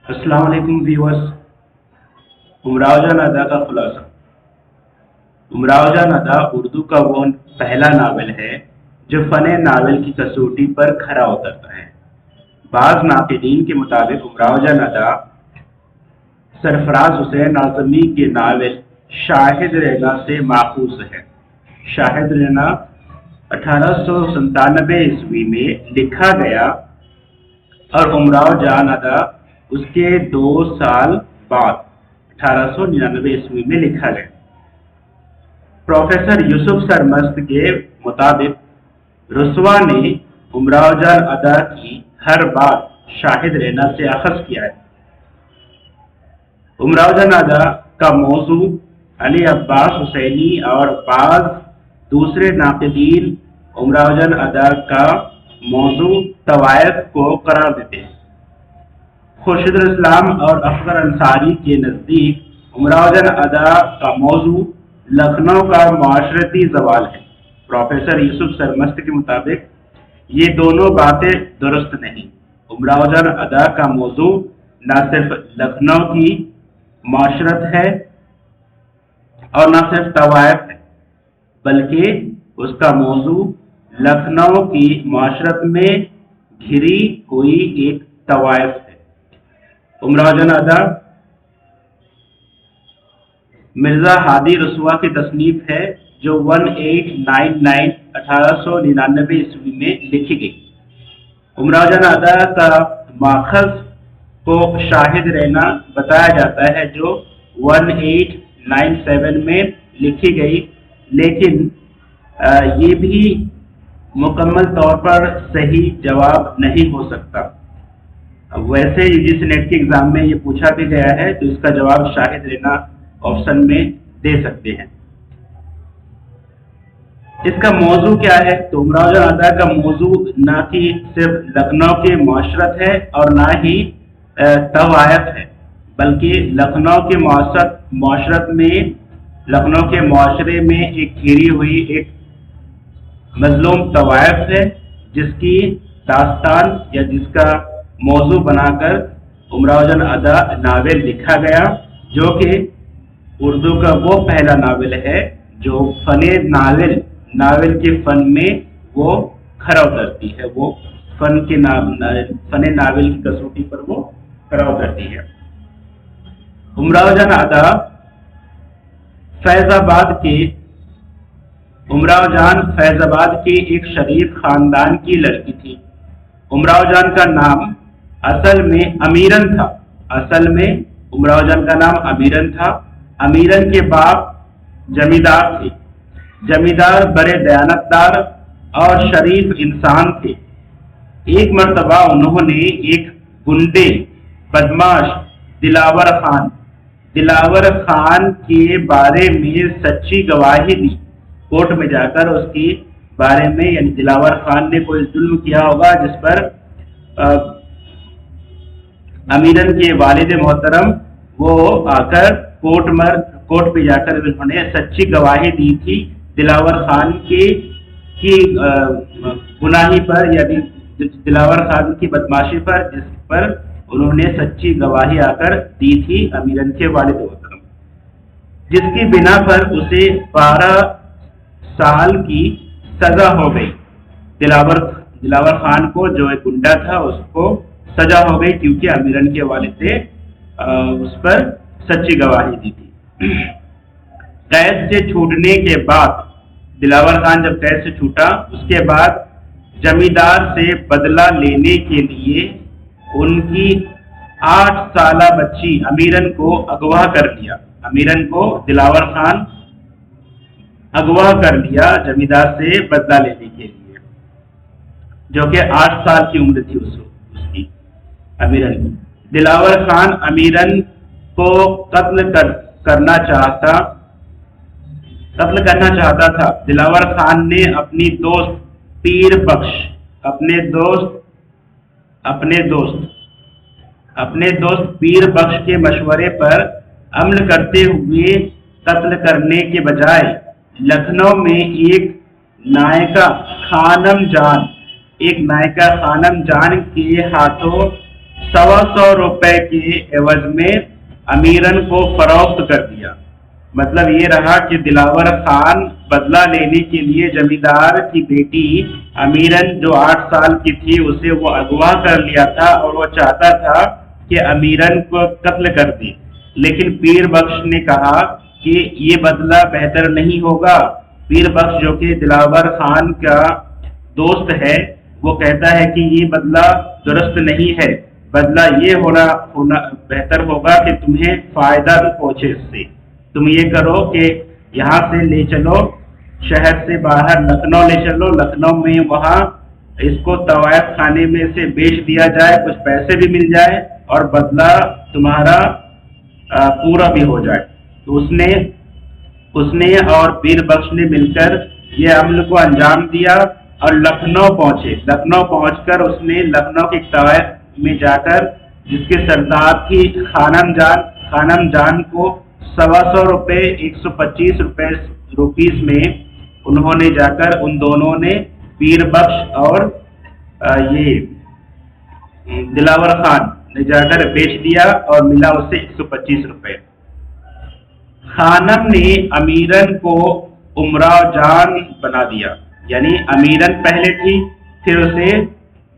अस्सलाम वालेकुम व्यूअर्स। उमराव जान अदा का खुलासा। उमराव जान अदा उर्दू का वो पहला नावल है जो फ़न नावल की कसौटी पर खरा उतरता है। बाज़ नाक़िदीन के मुताबिक उमराव जान अदा सरफराज हुसैन आज़मी के नावल शाहिद रैना से माखूज़ है। शाहिद रैना 1897 ईस्वी में लिखा गया और उमराव जान अदा उसके 2 साल बाद 1899 ईस्वी में लिखा गया। प्रोफेसर यूसुफ सरमस्त के मुताबिक रुसवा ने उमराव जान अदा की हर बात शाहिद रैना से अखज़ किया है। उमराव जान अदा का मौजू अली अब्बास हुसैनी और बाज़ दूसरे नाक़िदीन उमराव जान अदा का मौजू तवायफ को करार देते हैं। खुर्शीदुल इस्लाम और अख्तर अंसारी के नज़दीक उमराव जान अदा का मौजू लखनऊ का माशरती ज़वाल है। प्रोफेसर यूसुफ सरमस्त के मुताबिक ये दोनों बातें दुरुस्त नहीं। उमराव जान अदा का मौजू न सिर्फ लखनऊ की माशरत है और न सिर्फ तवायफ है, बल्कि उसका मौजू लखनऊ की माशरत में घिरी हुई एक तवायफ है। उमराव जान अदा मिर्ज़ा हादी रुसवा की तसनीफ है जो 1899 1899 ईस्वी में लिखी गई। उमराव जान अदा का माखज़ को शाहिद रैना बताया जाता है जो 1897 में लिखी गई, लेकिन ये भी मुकम्मल तौर पर सही जवाब नहीं हो सकता। वैसे यूजीसी नेट के एग्ज़ाम में ये पूछा भी गया है तो इसका जवाब शाहिद रैना ऑप्शन में दे सकते हैं। इसका मौजू क्या है? तो उमराव जान अदा का मौजू ना कि सिर्फ लखनऊ के माशरत है और ना ही तवायफ है, बल्कि लखनऊ के माशरत में, लखनऊ के माशरे में एक घिरी हुई एक मजलूम तवायफ है जिसकी दास्तान या जिसका मौजू बनाकर उमराव जान अदा नावल लिखा गया, जो कि उर्दू का वो पहला नावल है जो नावल के फ़न में वो खरा उतरती है। वो फ़न नावल की कसौटी पर वो खरा उतरती है। उमराव जान अदा फैज़ाबाद के एक शरीफ ख़ानदान की लड़की थी। उमराव जान का नाम असल में उमराव जान का नाम अमीरन था। अमीरन के बाप जमींदार थे। जमींदार बड़े दयानतदार और शरीफ इंसान थे। एक मर्तबा उन्होंने एक गुंडे बदमाश दिलावर खान के बारे में सच्ची गवाही दी। कोर्ट में जाकर उसके बारे में, यानी दिलावर खान ने कोई जुल्म किया होगा जिस पर अमीरन के वालिद मोहतरम वो आकर कोर्ट पे जाकर उन्होंने सच्ची गवाही दी थी दिलावर खान की गुनाही पर, यानी दिलावर खान की बदमाशी पर, जिस पर उन्होंने सच्ची गवाही आकर दी थी अमीरन के वालिद मोहतरम, जिसकी बिना पर उसे 12 साल की सजा हो गई। दिलावर खान को, जो एक गुंडा था, उसको सजा हो गई क्योंकि अमीरन के वालिद ने उस पर सच्ची गवाही दी थी। कैद से छूटने के बाद दिलावर खान जब कैद से छूटा, उसके बाद जमींदार से बदला लेने के लिए उनकी 8 साला बच्ची अमीरन को अगवा कर लिया। अमीरन को दिलावर खान अगवा कर लिया जमींदार से बदला लेने के लिए, जो कि 8 साल की उम्र थी उसकी, अमीरन की। दिलावर खान अमीरन को कत्ल करना चाहता था। दिलावर खान ने अपने दोस्त पीर बख्श के मशवरे पर अमल करते हुए कत्ल करने के बजाय लखनऊ में एक नायका खानम जान के हाथों ₹100 के एवज में अमीरन को फरोख्त कर दिया। मतलब ये रहा कि दिलावर खान बदला लेने के लिए जमींदार की बेटी अमीरन जो 8 साल की थी उसे वो अगवा कर लिया था और वो चाहता था कि अमीरन को कत्ल कर दे। लेकिन पीर बख्श ने कहा कि ये बदला बेहतर नहीं होगा। पीर बख्श जो कि दिलावर खान का दोस्त है वो कहता है कि ये बदला दुरुस्त नहीं है, बदला ये होना बेहतर होगा कि तुम्हें फायदा भी पहुंचे इससे। तुम ये करो कि यहाँ से ले चलो, शहर से बाहर लखनऊ ले चलो, लखनऊ में वहाँ इसको तवायफ खाने में से बेच दिया जाए, कुछ पैसे भी मिल जाए और बदला तुम्हारा पूरा भी हो जाए। तो उसने और पीर बख्श ने मिलकर ये अमल को अंजाम दिया और लखनऊ पहुंचे। लखनऊ पहुंचकर उसने लखनऊ के तवायफ में जाकर जिसके सरदार थी खानम जान को ₹125 ₹125 में उन्होंने जाकर उन दोनों ने पीर बख्श और ये दिलावर खान ने जाकर बेच दिया और मिला उससे ₹125। खानम ने अमीरन को उमराव जान बना दिया, यानी अमीरन पहले थी, फिर उसे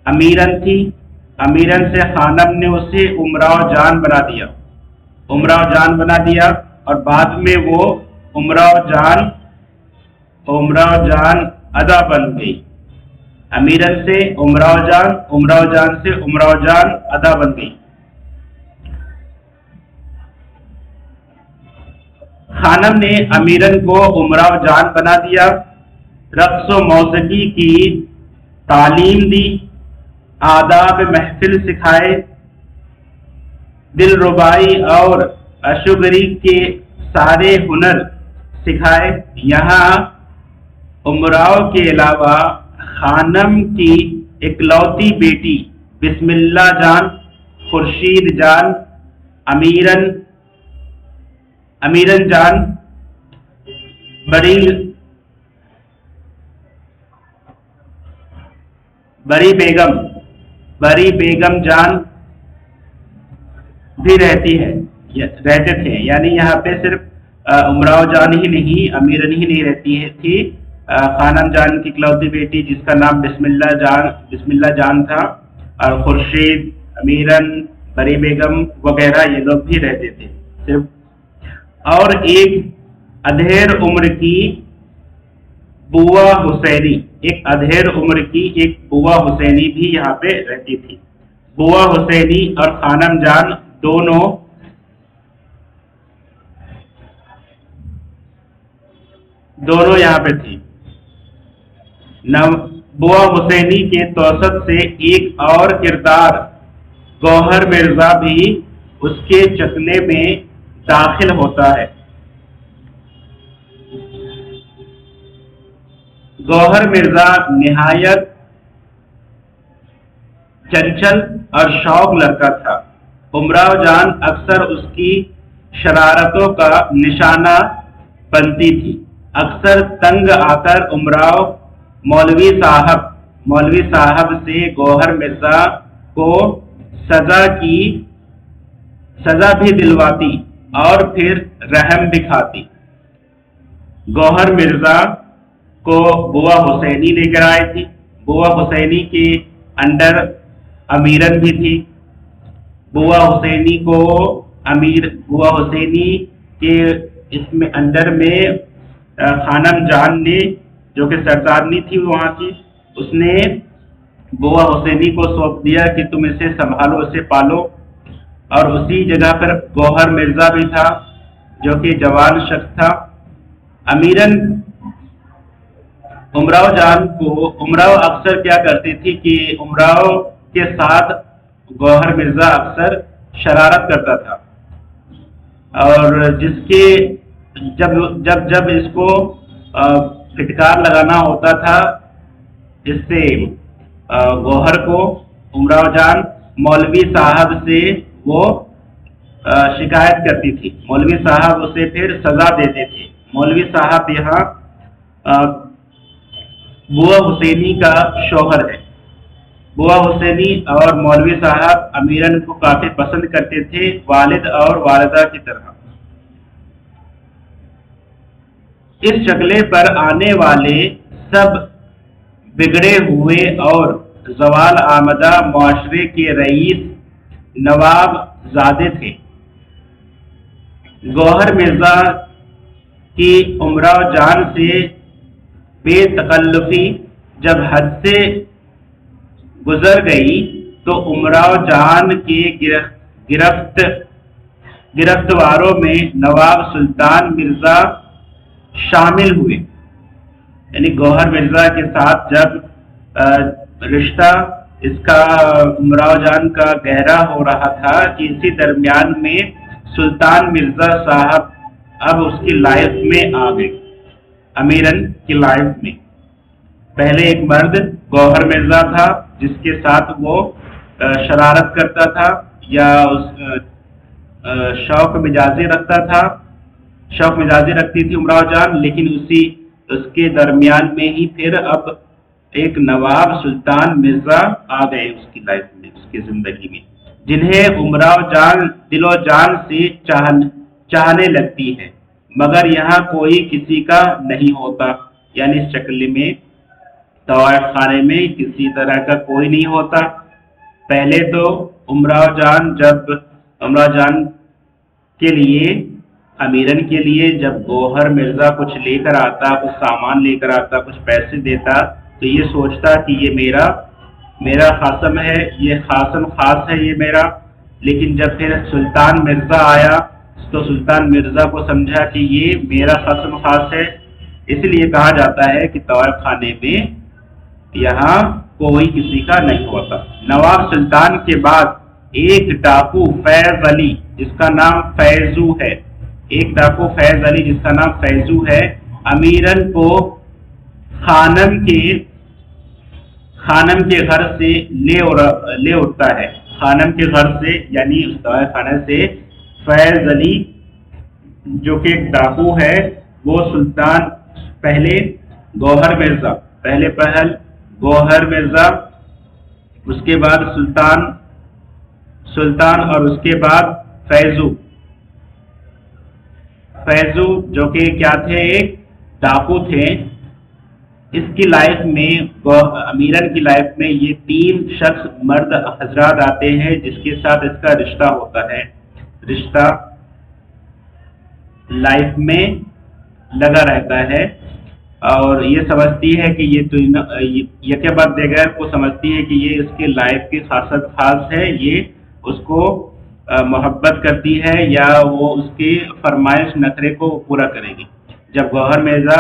अमीरन थी, अमीरन से खानम ने उसे उमराव जान बना दिया और बाद में वो उमराव जान अदा बन गई। अमीरन से उमराव जान से उमराव जान अदा बन गई। खानम ने अमीरन को उमराव जान बना दिया, रक्स व मौसीकी की तालीम दी, आदाब महफिल सिखाए, दिलरुबाई और अशुगरी के सारे हुनर सिखाए। यहाँ उमराव के अलावा खानम की इकलौती बेटी बिस्मिल्लाह जान, खुर्शीद जान, अमीरन जान, बरी बेगम जान भी रहते थे। यानी यहाँ पे सिर्फ उमराव जान ही नहीं, अमीरन ही नहीं रहती थी। खानम जान की इकलौती बेटी जिसका नाम बिस्मिल्लाह जान था और खुर्शीद, अमीरन, बरी बेगम वगैरह ये लोग भी रहते थे सिर्फ। और एक अधेड़ उम्र की बुआ हुसैनी भी यहाँ पे रहती थी। बुआ हुसैनी और खानम जान दोनों यहाँ पे थी। बुआ हुसैनी के तौसत से एक और किरदार गौहर मिर्जा भी उसके चकने में दाखिल होता है। गौहर मिर्जा निहायत चंचल और शौक लड़का था। उमराव जान अक्सर उसकी शरारतों का निशाना बनती थी। अक्सर तंग आकर उमराव मौलवी साहब से गौहर मिर्जा को सजा भी दिलवाती और फिर रहम भी खाती। गौहर मिर्जा को बुआ हुसैनी लेकर आई थी। बुआ हुसैनी के अंडर अमीरन भी थी। बुआ हुसैनी के इसमें अंडर में खानम जान ने, जो कि सरदारनी थी वहाँ की, उसने बुआ हुसैनी को सौंप दिया कि तुम इसे संभालो, इसे पालो। और उसी जगह पर गौहर मिर्जा भी था जो कि जवान शख्स था। अमीरन उमराव अक्सर क्या करती थी कि उमराव के साथ गौहर मिर्जा अक्सर शरारत करता था और जिसके जब इसको फिटकार लगाना होता था इससे गौहर को, उमराव जान मौलवी साहब से वो शिकायत करती थी। मौलवी साहब उसे फिर सजा देते थे। मौलवी साहब यहाँ बुआ हुसैनी का शौहर है। बुआ हुसैनी और मौलवी साहब अमीरन को काफी पसंद करते थे, वालिद और वालिदा की तरह। इस शक्ले पर आने वाले सब बिगड़े हुए और जवाल आमदा मुआशरे के रईस नवाब ज़ादे थे। गौहर मिर्जा की उमराव जान से बेतकल्लुफी जब हद से गुजर गई तो उमराव जान के गिरफ्तवारों में नवाब सुल्तान मिर्जा शामिल हुए। यानी गौहर मिर्जा के साथ जब रिश्ता इसका उमराव जान का गहरा हो रहा था कि इसी दरमियान में सुल्तान मिर्जा साहब अब उसकी लाइफ में आ गए, अमीरन की लाइफ में। पहले एक मर्द गौहर मिर्जा था जिसके साथ वो शरारत करता था या शौक मिजाजी रखता था, शौक मिजाजी रखती थी उमराव जान, लेकिन उसके दरमियान में ही फिर अब एक नवाब सुल्तान मिर्जा आ गए उसकी लाइफ में, उसकी जिंदगी में, जिन्हें उमराव जान दिलो जान से चाहने लगती है, मगर यहाँ कोई किसी का नहीं होता। यानी इस शक्ल में तवाइफ खाने में किसी तरह का कोई नहीं होता। पहले तो उमराव जान के लिए, अमीरन के लिए जब गौहर मिर्जा कुछ लेकर आता, कुछ सामान लेकर आता, कुछ पैसे देता, तो ये सोचता कि ये मेरा खासम है, ये खासम खास है ये मेरा। लेकिन जब फिर सुल्तान मिर्जा आया तो सुल्तान मिर्जा को समझा कि ये मेरा खासम खास है। इसलिए कहा जाता है कि तवाइफ खाने में यहाँ कोई किसी का नहीं होता। नवाब सुल्तान के बाद एक डाकू फैज अली जिसका नाम फैजू है, एक डाकू फैज अली जिसका नाम फैजू है, अमीरन को खानम के घर से ले उठता है। खानम के घर से यानी उस दवाई खाने से फैज अली जो कि एक डाकू है, वो सुल्तान पहले गौहर मिर्जा, उसके बाद सुल्तान और उसके बाद फैजू जो कि क्या थे, एक डाकू थे। इसकी लाइफ में, अमीरन की लाइफ में ये तीन शख्स मर्द हजरात आते हैं जिसके साथ इसका रिश्ता होता है। रिश्ता लाइफ में लगा रहता है और ये समझती है कि ये क्या बात देगा को समझती है कि ये इसके लाइफ की खास है, ये उसको मोहब्बत करती है या वो उसकी फरमाइश नखरे को पूरा करेगी। जब गौहर मिर्जा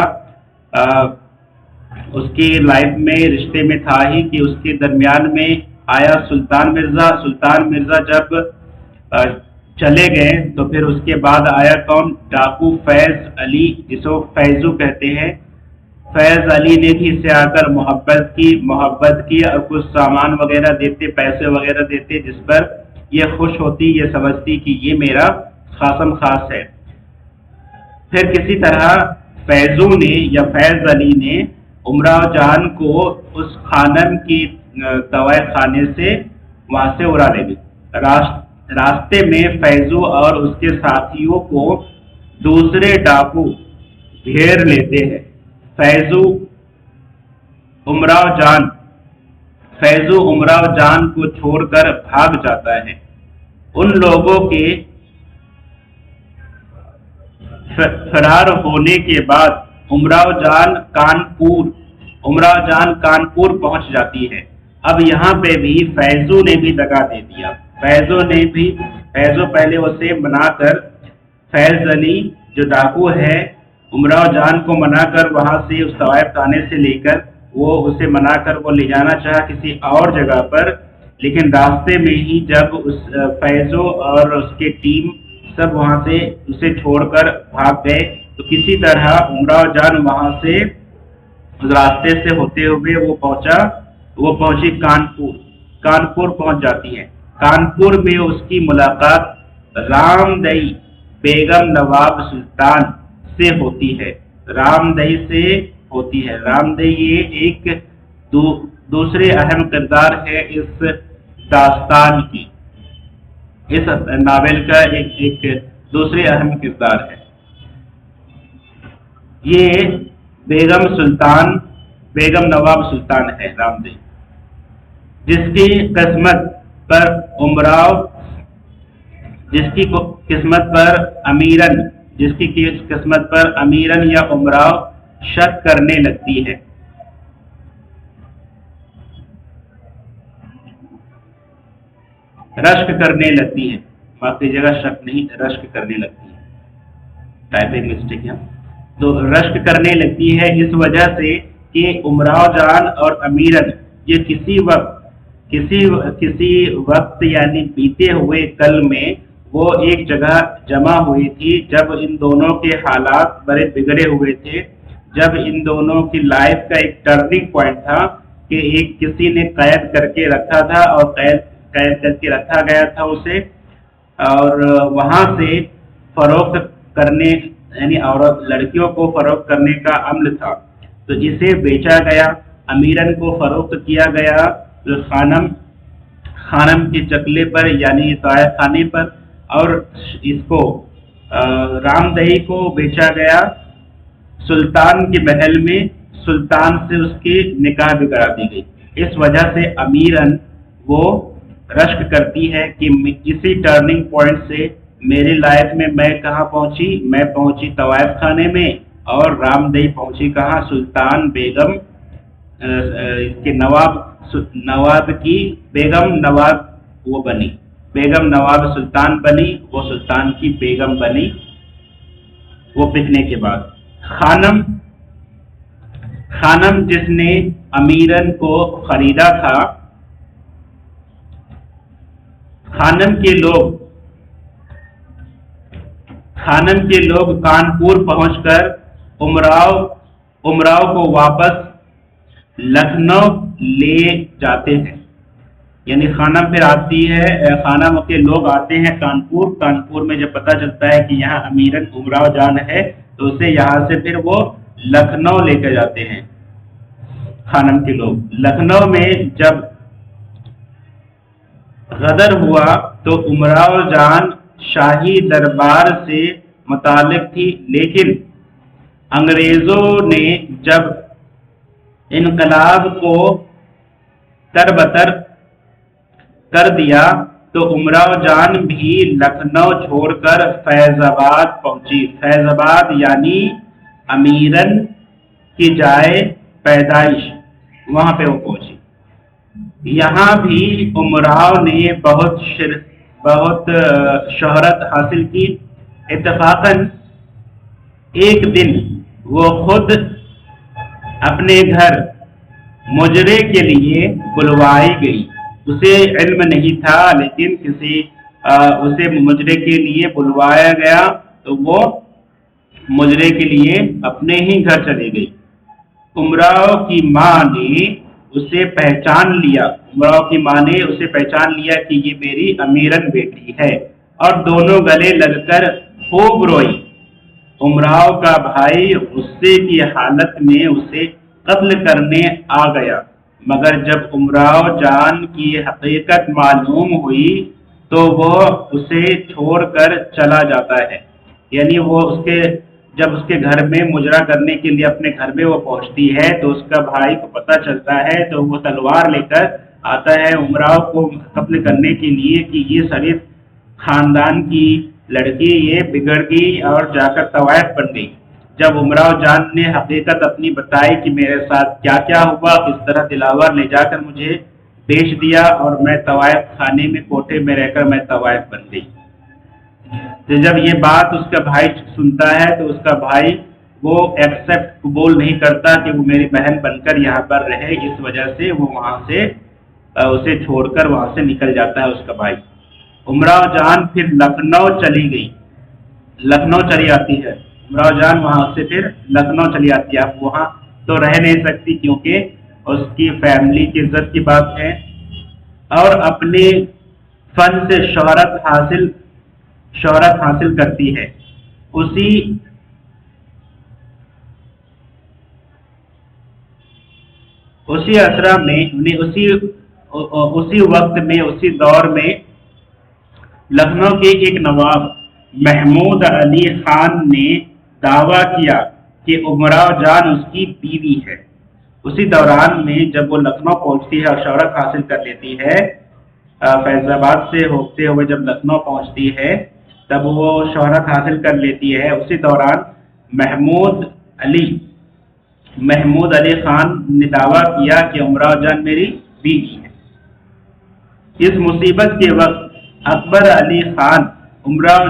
उसकी लाइफ में रिश्ते में था ही कि उसके दरमियान में आया सुल्तान मिर्जा जब चले गए तो फिर उसके बाद आया कौन, डाकू फैज अली जिसको फैजू कहते हैं। फैज अली ने भी इससे आकर मोहब्बत की और कुछ सामान वगैरह देते, पैसे वगैरह देते, जिस पर ये खुश होती, ये समझती कि ये मेरा खासम खास है। फिर किसी तरह फैजू ने या फैज अली ने उमराव जान को उस खानम की दवाई खाने से वहां से उड़ा ले गई। रास्ते में फैजू और उसके साथियों को दूसरे डाकू घेर लेते हैं। फैजू उमराव जान को छोड़कर भाग जाता है। उन लोगों के फरार होने के बाद उमराव जान कानपुर पहुंच जाती है। अब यहाँ पे भी फैजू ने भी दगा दे दिया। फैजू पहले उसे मनाकर, फैज अली जो डाकू है उमराव जान को मनाकर वहां से उस तवाइफ खाने से लेकर वो उसे मनाकर वो ले जाना चाहा किसी और जगह पर, लेकिन रास्ते में ही जब उस फैजो और उसके टीम सब वहां से उसे छोड़कर भाग गए तो किसी तरह उमराव जान वहां से उस रास्ते से होते हुए वो पहुंची कानपुर पहुंच जाती है। कानपुर में उसकी मुलाकात रामदई बेगम नवाब सुल्तान से होती है। रामदई ये एक دوسرے اہم کردار ہے اس داستان کی، اس ناول کا ایک دوسرے اہم کردار ہے۔ یہ بیگم نواب سلطان ہے رام دئی، جس کی قسمت پر امیرن یا امراؤ شک کرنے لگتی ہے۔ رشک کرنے لگتی ہے، باقی جگہ شک نہیں، رشک کرنے لگتی ہے، ٹائپنگ مسٹیک ہے۔ تو رشک کرنے لگتی ہے اس وجہ سے کہ امراؤ جان اور امیرن یہ کسی وقت یعنی بیتے ہوئے کل میں وہ ایک جگہ جمع ہوئی تھی، جب ان دونوں کے حالات بڑے بگڑے ہوئے تھے، جب ان دونوں کی لائف کا ایک ٹرننگ پوائنٹ تھا کہ ایک کسی نے قید کر کے رکھا تھا اور قید کر کے رکھا گیا تھا اسے، اور وہاں سے فروخت کرنے یعنی عورت لڑکیوں کو فروخت کرنے کا عمل تھا، تو اسے بیچا گیا، امیرن کو فروخت کیا گیا خانم کے چکلے پر یعنی طائف خانے پر، اور اس کو رام دہی کو بیچا گیا سلطان کے محل میں، سلطان سے اس کی نکاح بھی کرا دی گئی۔ اس وجہ سے امیرن وہ رشک کرتی ہے کہ کسی ٹرننگ پوائنٹ سے میری لائف میں کہاں پہنچی، میں پہنچی طوائف خانے میں، اور رام دئی پہنچی کہاں، سلطان بیگم کے نواب کی بیگم نواب وہ بنی، بیگم نواب سلطان بنی، وہ سلطان کی بیگم بنی۔ وہ بکنے کے بعد خانم جس نے امیرن کو خریدا تھا، خانم کے لوگ کانپور پہنچ کر امراؤ کو واپس لکھنؤ لے جاتے ہیں، یعنی خانم پھر آتی ہے، خانم کے لوگ آتے ہیں کانپور میں جب پتہ چلتا ہے کہ یہاں امیرن امراؤ جان ہے تو اسے یہاں سے پھر وہ لکھنؤ لے کے جاتے ہیں۔ خانم کے لوگ لکھنؤ میں جب غدر ہوا تو امراؤ جان شاہی دربار سے متعلق تھی، لیکن انگریزوں نے جب انقلاب کو تربتر کر دیا تو امراؤ جان بھی لکھنؤ چھوڑ کر فیض آباد پہنچی۔ فیض آباد یعنی امیرن کی جائے پیدائش، وہاں پہ وہ پہنچی۔ یہاں بھی امراؤ نے بہت شہرت حاصل کی۔ اتفاقاً ایک دن وہ خود اپنے گھر مجرے کے لیے بلوائی گئی، اسے علم نہیں تھا لیکن اسے مجرے کے لیے بلوایا گیا، تو وہ مجرے کے لیے اپنے ہی گھر چلی گئی۔ امراؤ کی ماں نے اسے پہچان لیا کہ یہ میری امیرن بیٹی ہے، اور دونوں گلے لگ کر خوب روئی۔ امراؤ کا بھائی غصے کی حالت میں اسے قتل کرنے آ گیا، مگر جب امراؤ جان کی حقیقت معلوم ہوئی تو وہ اسے چھوڑ کر چلا جاتا ہے، یعنی وہ جب اس کے گھر میں مجرا کرنے کے لیے اپنے گھر میں وہ پہنچتی ہے تو اس کا بھائی کو پتہ چلتا ہے تو وہ تلوار لے کر آتا ہے امراؤ کو قتل کرنے کے لیے کہ یہ شریف خاندان کی لڑکی یہ بگڑ گئی اور جا کر طوائف بن گئی۔ جب امراؤ جان نے حقیقت اپنی بتائی کہ میرے ساتھ کیا کیا ہوا، کس طرح دلاور لے جا کر مجھے بیچ دیا اور میں طوائف خانے میں کوٹھے میں رہ کر میں طوائف بن گئی، تو جب یہ بات اس کا بھائی سنتا ہے تو اس کا بھائی وہ قبول نہیں کرتا کہ وہ میری بہن بن کر یہاں پر رہے، اس وجہ سے وہ وہاں سے اسے چھوڑ کر وہاں سے نکل جاتا ہے اس کا بھائی۔ امراؤ جان پھر لکھنؤ چلی آتی ہے، امراؤ جان وہاں سے پھر لکھنؤ چلی آتی ہے۔ اب وہاں تو رہ نہیں سکتی کیونکہ اس کی فیملی کی عزت کی بات ہے، اور اپنے فن سے شہرت حاصل کرتی ہے۔ उसी असरा में उन्हें उसी वक्त में, उसी दौर में लखनऊ के एक नवाब महमूद अली खान ने दावा किया कि उमराव जान उसकी बीवी है। उसी दौरान में जब वो लखनऊ पहुंचती है और शोहरत हासिल कर लेती है, फैजाबाद से होते हुए जब लखनऊ पहुंचती है तब वो शोहरत हासिल कर लेती है। उसी दौरान महमूद अली महमूद अली खान ने दावा किया कि उमराव जान मेरी बीवी है। इस मुसीबत के वक्त अकबर अली खान उमराव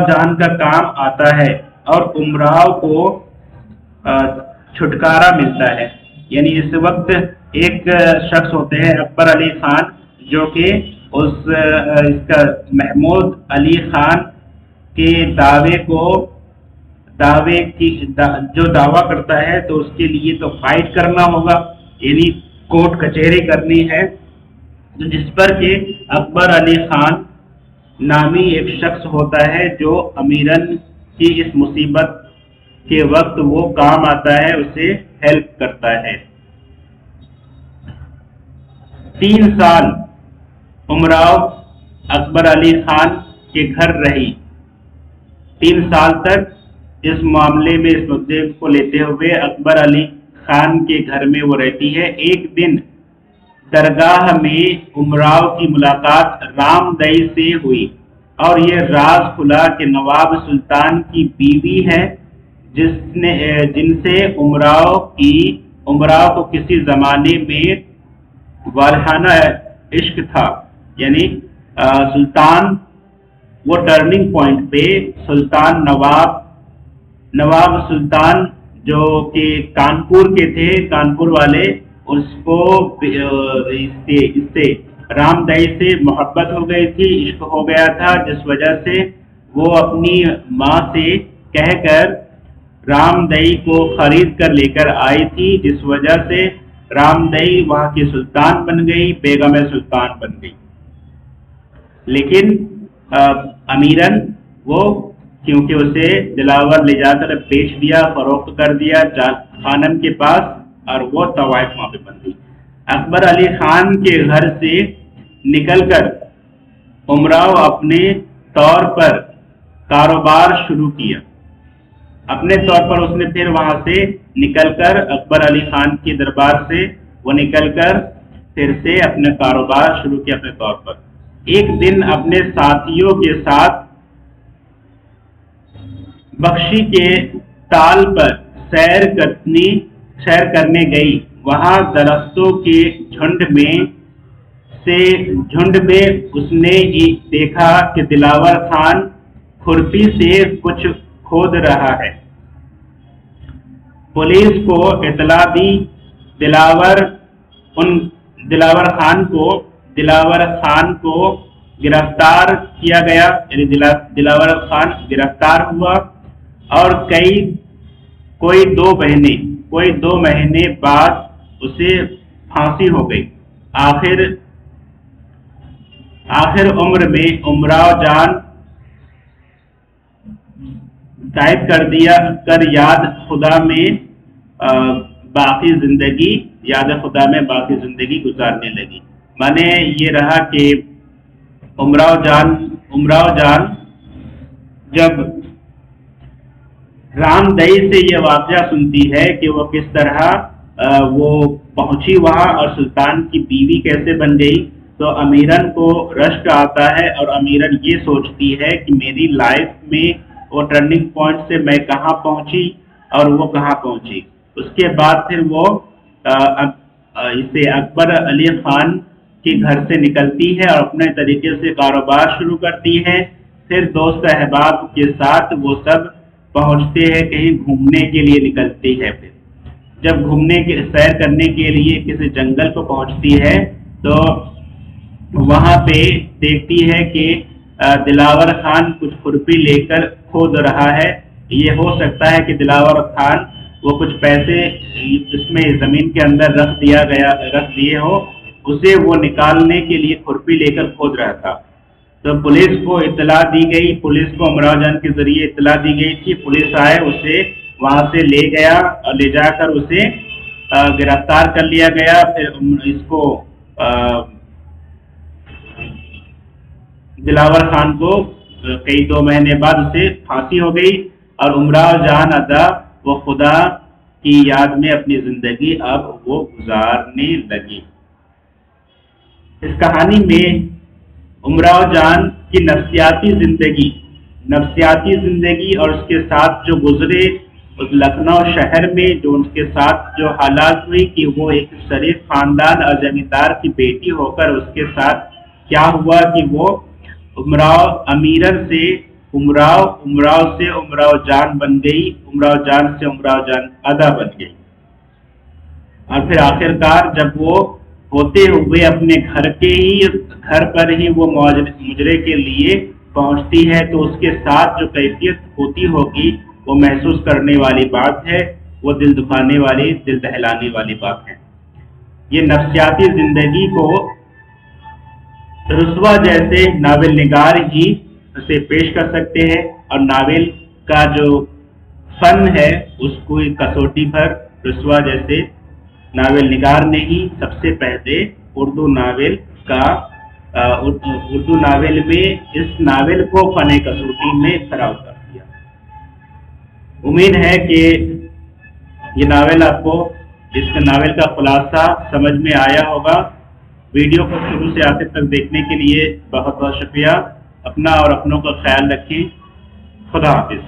जान का काम आता है और उमराव को छुटकारा मिलता है। यानी इस वक्त एक शख्स होते हैं अकबर अली खान, जो कि इसका महमूद अली खान के जो दावा करता है तो उसके लिए तो फाइट करना होगा, यानी कोर्ट कचहरी करनी है। तो जिस पर कि अकबर अली खान नामी एक शख्स होता है जो अमीरन की इस मुसीबत के वक्त वो काम आता है, उसे हेल्प करता है। 3 साल उमराव अकबर अली खान के घर रही। 3 साल तक इस मामले में, इस मुद्दे को लेते हुए अकबर अली खान के घर में वो रहती है। एक दिन दरगाह में उमराव की मुलाकात रामदई से हुई और ये राज खुला कि नवाब सुल्तान की बीवी है, जिनसे उमराव को किसी जमाने में वालहाना इश्क था। यानी सुल्तान वो टर्निंग पॉइंट पे सुल्तान नवाब सुल्तान जो कि कानपुर के थे, कानपुर वाले, उसको इससे रामदई से मोहब्बत हो गई थी, इश्क हो गया था, जिस वजह से वो अपनी माँ से कहकर रामदई को खरीद कर लेकर आई थी, जिस वजह से रामदई वहाँ की सुल्तान बन गई, बेगम सुल्तान बन गई। लेकिन अमीरन वो, क्योंकि उसे दिलावर ले जाकर बेच दिया, फरोख्त कर दिया खानम के पास, और वो तवाइफ वहाँ पे बन गई। अकबर अली खान के घर से निकलकर उमराव अपने तौर पर कारोबार शुरू किया। अपने तौर पर उसने फिर वहाँ से निकलकर अकबर अली खान के दरबार से वो निकलकर फिर से अपने कारोबार शुरू किया अपने तौर पर। एक दिन अपने साथियों के साथ बख्शी के ताल पर सैर करने गई। वहां दरख्तों के झुंड में उसने देखा कि दिलावर खान खुरपी से कुछ खोद रहा है। पुलिस को इतला दी। दिलावर खान को गिरफ्तार किया गया, यानी दिलावर खान गिरफ्तार हुआ और कोई दो महीने बाद उसे फांसी हो गई। आखिर उम्र में उमराव जान टाइप कर याद खुदा में बाकी जिंदगी गुजारने लगी। माने ये रहा कि उमराव जान जब रामदई से ये वाक़या सुनती है कि वो किस तरह वो पहुंची वहां और सुल्तान की बीवी कैसे बन गई, तो अमीरन को रश्क आता है और अमीरन ये सोचती है कि मेरी लाइफ में वो टर्निंग पॉइंट से मैं कहाँ पहुंची और वो कहाँ पहुंची। उसके बाद फिर वो इसे अकबर अली खान के घर से निकलती है और अपने तरीके से कारोबार शुरू करती है। फिर दोस्त अहबाब के साथ वो सब पहुंचते हैं, कहीं घूमने के लिए निकलती है। फिर जब सैर करने के लिए किसी जंगल को पहुंचती है तो वहां पे देखती है कि दिलावर खान कुछ खुरपी लेकर खोद रहा है। ये हो सकता है कि दिलावर खान वो कुछ पैसे इसमें जमीन के अंदर रख दिए हो, उसे वो निकालने के लिए खुरपी लेकर खोद रहा था। तो पुलिस को इत्तला दी गई, पुलिस को उमराव जान के जरिए इत्तला दी गई थी। पुलिस आए, उसे वहां से ले गया और ले जाकर उसे گرفتار کر لیا گیا، پھر اس کو دلاور خان کو کئی 2 مہینے بعد اسے پھانسی ہو گئی، اور امراؤ جان ادا وہ خدا کی یاد میں اپنی زندگی اب وہ گزارنے لگی۔ اس کہانی میں امراؤ جان کی نفسیاتی زندگی اور اس کے ساتھ جو گزرے اس لکھنؤ شہر میں، جو ان کے ساتھ جو حالات ہوئی کہ وہ ایک شریف خاندان اور زمیندار کی بیٹی ہو کر اس کے ساتھ کیا ہوا کہ وہ امراؤ امیرن سے امراؤ سے امراؤ جان بن گئی، امراؤ جان سے امراؤ جان ادا بن گئی، اور پھر آخر کار جب وہ ہوتے ہوئے اپنے گھر پر ہی وہ مجرے کے لیے پہنچتی ہے تو اس کے ساتھ جو کیفیت ہوتی ہوگی وہ محسوس کرنے والی بات ہے، وہ دل دکھانے والی، دل دہلانے والی بات ہے۔ یہ نفسیاتی زندگی کو رسوا جیسے ناول نگار ہی اسے پیش کر سکتے ہیں، اور ناول کا جو فن ہے اس کو کسوٹی پر رسوا جیسے ناول نگار نے ہی سب سے پہلے اردو ناول میں اس ناول کو فن کسوٹی میں کھڑا اتر دیا۔ امید ہے کہ یہ ناول آپ کو اس ناول کا خلاصہ سمجھ میں آیا ہوگا۔ ویڈیو کو شروع سے آخر تک دیکھنے کے لیے بہت بہت شکریہ۔ اپنا اور اپنوں کا خیال رکھیں۔ خدا حافظ۔